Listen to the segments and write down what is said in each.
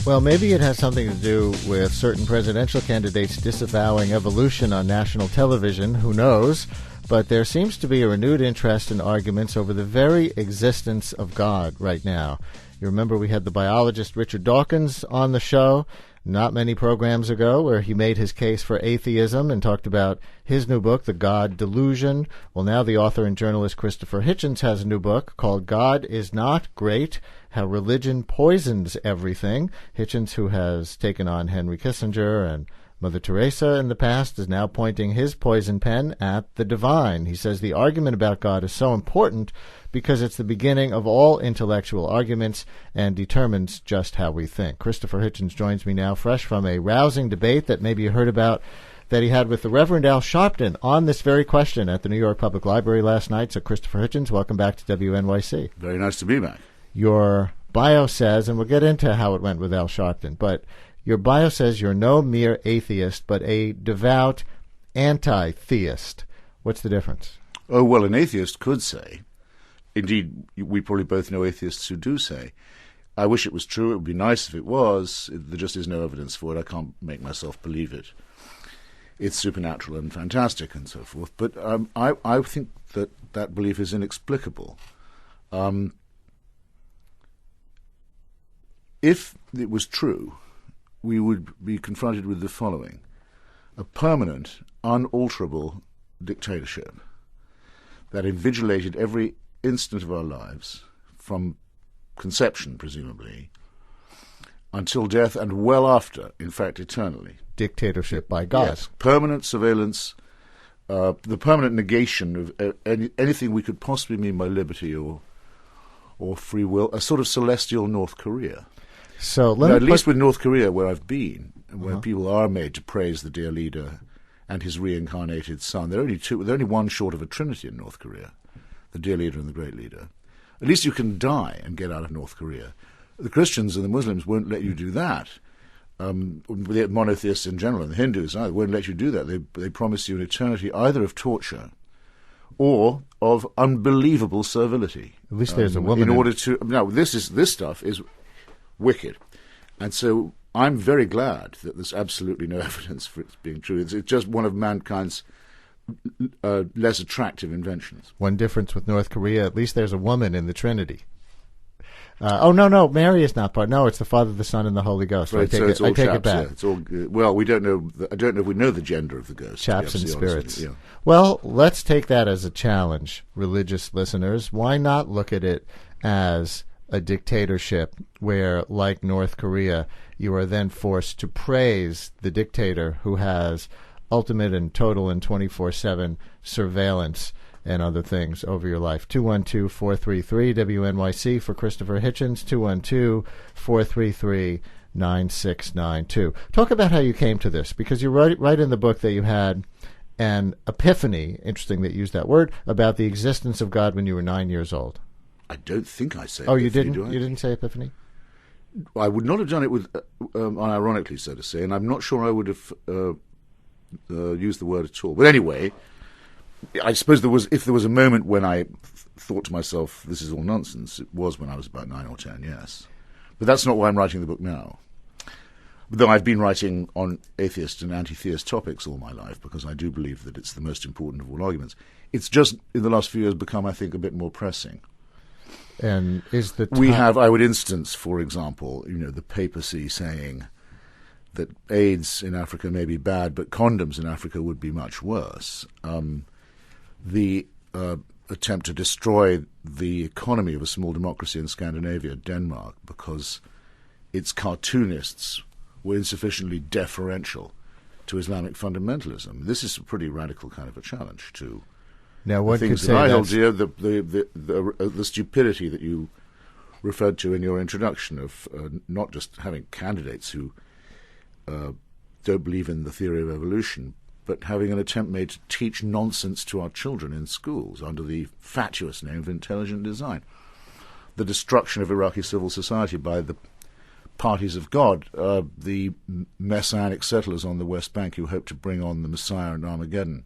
Well, maybe it has something to do with certain presidential candidates disavowing evolution on national television. Who knows? But there seems to be a renewed interest in arguments over the very existence of God right now. You remember we had the biologist Richard Dawkins on the show not many programs ago, where he made his case for atheism and talked about his new book, The God Delusion. Well, now the author and journalist Christopher Hitchens has a new book called God is Not Great, How Religion Poisons Everything. Hitchens, who has taken on Henry Kissinger and Mother Teresa in the past, is now pointing his poison pen at the divine. He says the argument about God is so important because it's the beginning of all intellectual arguments and determines just how we think. Christopher Hitchens joins me now, fresh from a rousing debate that maybe you heard about that he had with the Reverend Al Sharpton on this very question at the New York Public Library last night. So, Christopher Hitchens, welcome back to WNYC. Very nice to be back. Your bio says, and we'll get into how it went with Al Sharpton, but your bio says you're no mere atheist, but a devout anti-theist. What's the difference? Oh, well, an atheist could say, indeed, we probably both know atheists who do say, I wish it was true, it would be nice if it was, there just is no evidence for it, I can't make myself believe it. It's supernatural and fantastic and so forth, but I think that belief is inexplicable. If it was true, we would be confronted with the following: a permanent, unalterable dictatorship that invigilated every instant of our lives, from conception, presumably, until death, and well after, in fact, eternally. Dictatorship by God. Yes, permanent surveillance, the permanent negation of anything we could possibly mean by liberty or free will, a sort of celestial North Korea. So at least with North Korea, where I've been, where people are made to praise the dear leader and his reincarnated son. There are only one short of a trinity in North Korea, the dear leader and the great leader. At least you can die and get out of North Korea. The Christians and the Muslims won't let you do that. The monotheists in general, and the Hindus either, won't let you do that. They promise you an eternity either of torture or of unbelievable servility. At least there's a woman. In order to now, this stuff is wicked, and so I'm very glad that there's absolutely no evidence for it being true. It's just one of mankind's less attractive inventions. One difference with North Korea: at least there's a woman in the Trinity. No, Mary is not part. No, it's the Father, the Son, and the Holy Ghost. Right, I take it back. Yeah, it's all, well, we don't know. I don't know if we know the gender of the ghost. Chaps and spirits. Yeah. Well, let's take that as a challenge, religious listeners. Why not look at it as a dictatorship where, like North Korea, you are then forced to praise the dictator who has ultimate and total and 24/7 surveillance and other things over your life. 212-433-WNYC for Christopher Hitchens, 212-433-9692. Talk about how you came to this, because you write in the book that you had an epiphany, interesting that you used that word, about the existence of God when you were 9 years old. I don't think I said. Oh, you didn't? You didn't say epiphany? I would not have done it with unironically, so to say, and I'm not sure I would have used the word at all. But anyway, I suppose if there was a moment when I thought to myself, this is all nonsense, it was when I was about 9 or 10, yes. But that's not why I'm writing the book now. Though I've been writing on atheist and anti-theist topics all my life, because I do believe that it's the most important of all arguments. It's just, in the last few years, become, I think, a bit more pressing. And is the I would instance, for example, the papacy saying that AIDS in Africa may be bad, but condoms in Africa would be much worse. The attempt to destroy the economy of a small democracy in Scandinavia, Denmark, because its cartoonists were insufficiently deferential to Islamic fundamentalism. This is a pretty radical kind of a challenge to now, one things could say that I hold dear. The stupidity that you referred to in your introduction of not just having candidates who don't believe in the theory of evolution, but having an attempt made to teach nonsense to our children in schools under the fatuous name of intelligent design. The destruction of Iraqi civil society by the parties of God, the messianic settlers on the West Bank who hope to bring on the Messiah and Armageddon.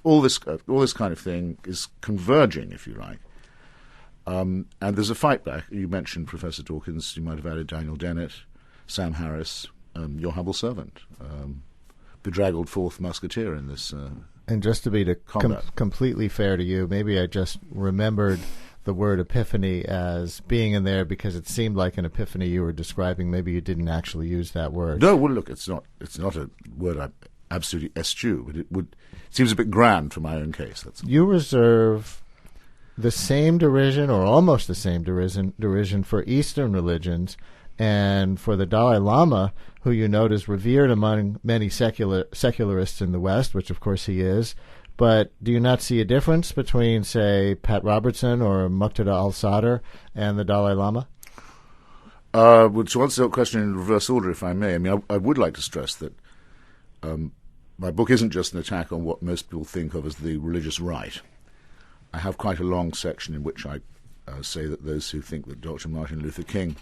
All this kind of thing is converging, if you like. And there's a fight back. You mentioned Professor Dawkins. You might have added Daniel Dennett. Sam Harris, your humble servant, bedraggled fourth musketeer in this And just to be completely fair to you, maybe I just remembered the word epiphany as being in there because it seemed like an epiphany you were describing. Maybe you didn't actually use that word. No, well, look, it's not a word I absolutely eschew, but it seems a bit grand for my own case. You reserve the same derision, or almost the same derision for Eastern religions, and for the Dalai Lama, who you note is revered among many secularists in the West, which of course he is. But do you not see a difference between, say, Pat Robertson or Muqtada al-Sadr and the Dalai Lama? Well, to answer that question in reverse order, if I may, I would like to stress that my book isn't just an attack on what most people think of as the religious right. I have quite a long section in which I say that those who think that Dr. Martin Luther King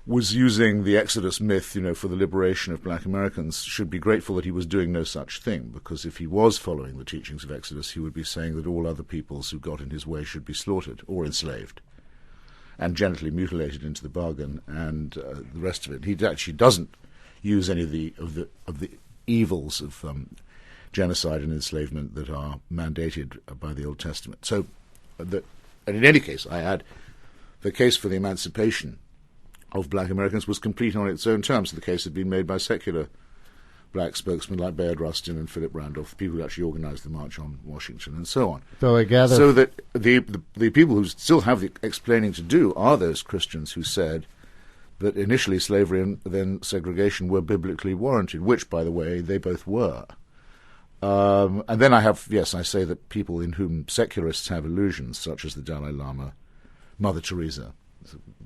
was using the Exodus myth, for the liberation of black Americans, should be grateful that he was doing no such thing, because if he was following the teachings of Exodus, he would be saying that all other peoples who got in his way should be slaughtered or enslaved and genitally mutilated into the bargain, and the rest of it. He actually doesn't use any of the evils of genocide and enslavement that are mandated by the Old Testament. So, and in any case, I add, the case for the emancipation of black Americans was complete on its own terms. The case had been made by secular black spokesmen like Bayard Rustin and Philip Randolph, the people who actually organized the March on Washington, and so on. So I gather... So that the people who still have the explaining to do are those Christians who said that initially slavery and then segregation were biblically warranted, which, by the way, they both were. And then I say that people in whom secularists have illusions, such as the Dalai Lama, Mother Teresa,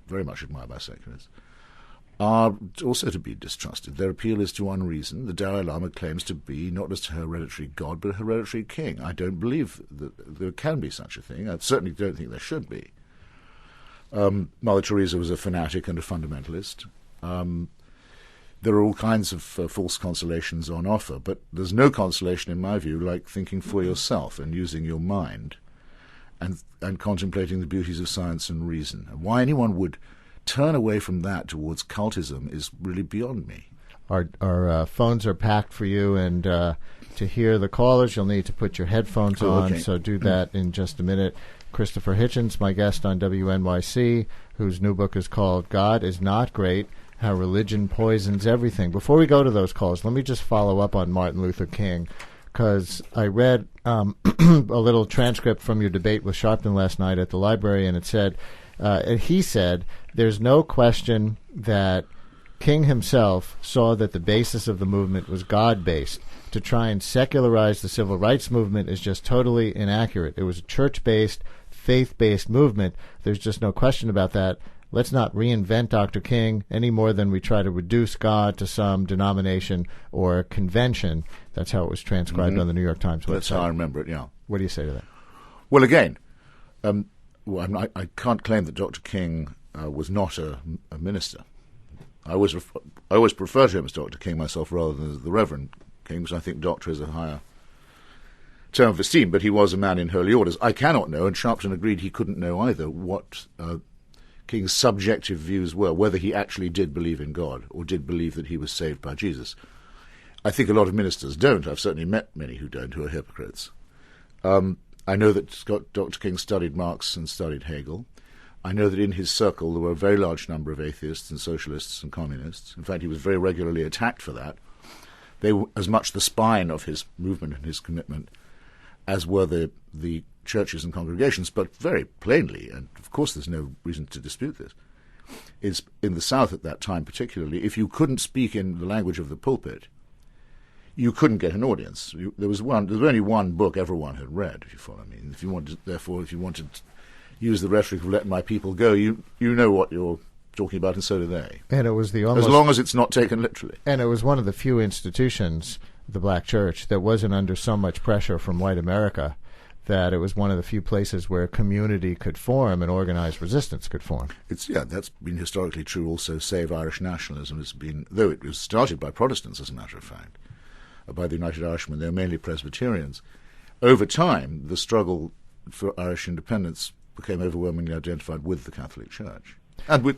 very much admired by secularists, are also to be distrusted. Their appeal is to unreason. The Dalai Lama claims to be not just a hereditary god, but a hereditary king. I don't believe that there can be such a thing. I certainly don't think there should be. Mother Teresa was a fanatic and a fundamentalist. There are all kinds of false consolations on offer, but there's no consolation, in my view, like thinking for yourself and using your mind and contemplating the beauties of science and reason. And why anyone would turn away from that towards cultism is really beyond me. Our phones are packed for you, and to hear the callers, you'll need to put your headphones on, so do that in just a minute. Christopher Hitchens, my guest on WNYC, whose new book is called God is Not Great, How Religion Poisons Everything. Before we go to those calls, let me just follow up on Martin Luther King, because I read a little transcript from your debate with Sharpton last night at the library, and it said, he said, there's no question that King himself saw that the basis of the movement was God-based. To try and secularize the civil rights movement is just totally inaccurate. It was a church-based, faith-based movement. There's just no question about that. Let's not reinvent Dr. King any more than we try to reduce God to some denomination or convention. That's how it was transcribed on the New York Times website. That's how I remember it, yeah. What do you say to that? Well, again, I can't claim that Dr. King was not a minister. I always prefer to him as Dr. King myself rather than as the Reverend King, because I think doctor is a higher term of esteem, but he was a man in holy orders. I cannot know, and Sharpton agreed he couldn't know either, what King's subjective views were, whether he actually did believe in God or did believe that he was saved by Jesus. I think a lot of ministers don't. I've certainly met many who don't, who are hypocrites. I know that Dr. King studied Marx and studied Hegel. I know that in his circle there were a very large number of atheists and socialists and communists. In fact, he was very regularly attacked for that. They were as much the spine of his movement and his commitment as were the churches and congregations, but very plainly, and of course there's no reason to dispute this, is in the South at that time particularly, if you couldn't speak in the language of the pulpit, you couldn't get an audience. There was only one book everyone had read, if you follow me. If you wanted to use the rhetoric of "let my people go," you know what you're talking about, and so do they. And it was as long as it's not taken literally. And it was one of the few institutions, the Black Church, that wasn't under so much pressure from white America, that it was one of the few places where community could form and organized resistance could form. That's been historically true also. Save Irish nationalism has been, though it was started by Protestants, as a matter of fact, by the United Irishmen. They were mainly Presbyterians. Over time, the struggle for Irish independence became overwhelmingly identified with the Catholic Church. And with